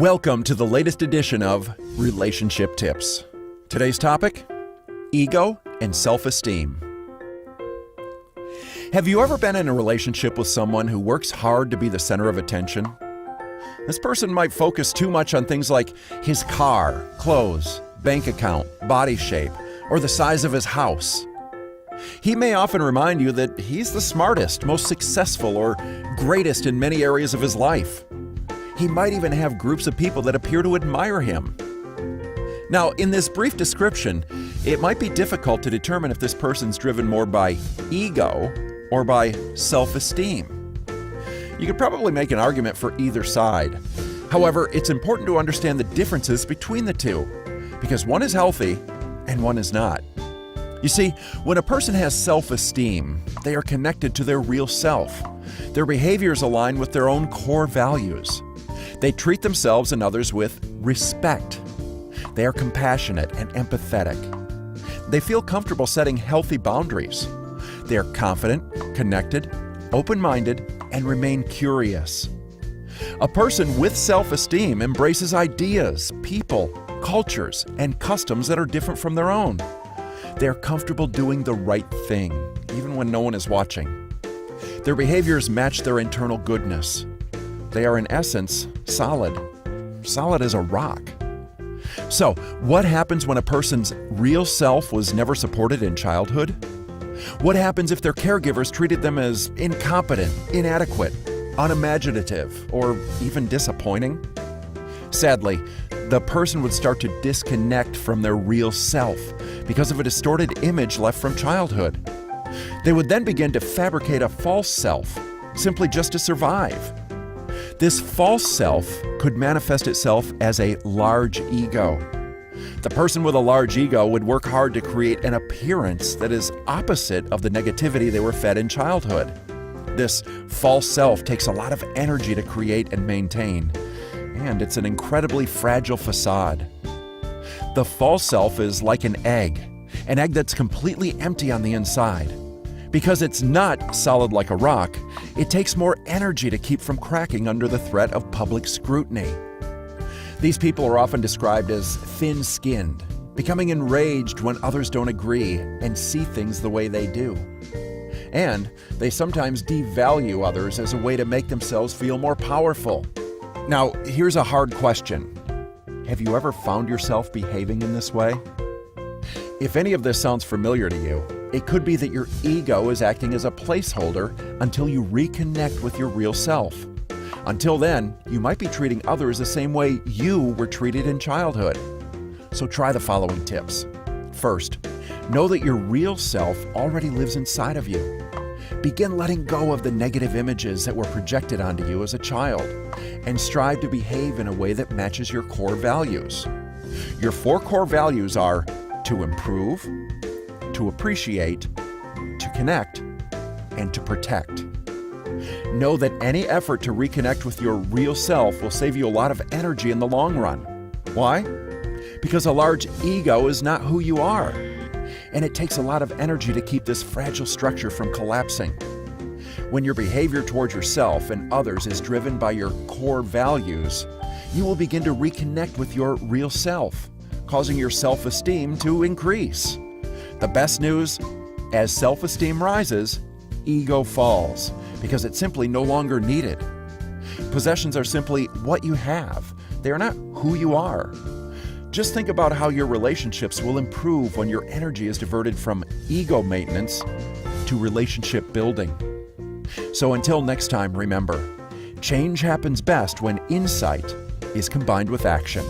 Welcome to the latest edition of Relationship Tips. Today's topic, ego and self-esteem. Have you ever been in a relationship with someone who works hard to be the center of attention? This person might focus too much on things like his car, clothes, bank account, body shape, or the size of his house. He may often remind you that he's the smartest, most successful, or greatest in many areas of his life. He might even have groups of people that appear to admire him. Now, in this brief description, it might be difficult to determine if this person's driven more by ego or by self-esteem. You could probably make an argument for either side. However, it's important to understand the differences between the two, because one is healthy and one is not. You see, when a person has self-esteem, they are connected to their real self. Their behaviors align with their own core values. They treat themselves and others with respect. They are compassionate and empathetic. They feel comfortable setting healthy boundaries. They are confident, connected, open-minded, and remain curious. A person with self-esteem embraces ideas, people, cultures, and customs that are different from their own. They are comfortable doing the right thing, even when no one is watching. Their behaviors match their internal goodness. They are, in essence, solid as a rock. So, what happens when a person's real self was never supported in childhood? What happens if their caregivers treated them as incompetent, inadequate, unimaginative, or even disappointing? Sadly, the person would start to disconnect from their real self because of a distorted image left from childhood. They would then begin to fabricate a false self, simply just to survive. This false self could manifest itself as a large ego. The person with a large ego would work hard to create an appearance that is opposite of the negativity they were fed in childhood. This false self takes a lot of energy to create and maintain, and it's an incredibly fragile facade. The false self is like an egg that's completely empty on the inside. Because it's not solid like a rock, it takes more energy to keep from cracking under the threat of public scrutiny. These people are often described as thin-skinned, becoming enraged when others don't agree and see things the way they do. And they sometimes devalue others as a way to make themselves feel more powerful. Now, here's a hard question. Have you ever found yourself behaving in this way? If any of this sounds familiar to you, it could be that your ego is acting as a placeholder until you reconnect with your real self. Until then, you might be treating others the same way you were treated in childhood. So try the following tips. First, know that your real self already lives inside of you. Begin letting go of the negative images that were projected onto you as a child, and strive to behave in a way that matches your core values. Your 4 core values are to improve, to appreciate, to connect, and to protect. Know that any effort to reconnect with your real self will save you a lot of energy in the long run. Why? Because a large ego is not who you are, and it takes a lot of energy to keep this fragile structure from collapsing. When your behavior towards yourself and others is driven by your core values, you will begin to reconnect with your real self, causing your self-esteem to increase. The best news, as self-esteem rises, ego falls, because it's simply no longer needed. Possessions are simply what you have. They are not who you are. Just think about how your relationships will improve when your energy is diverted from ego maintenance to relationship building. So until next time, remember, change happens best when insight is combined with action.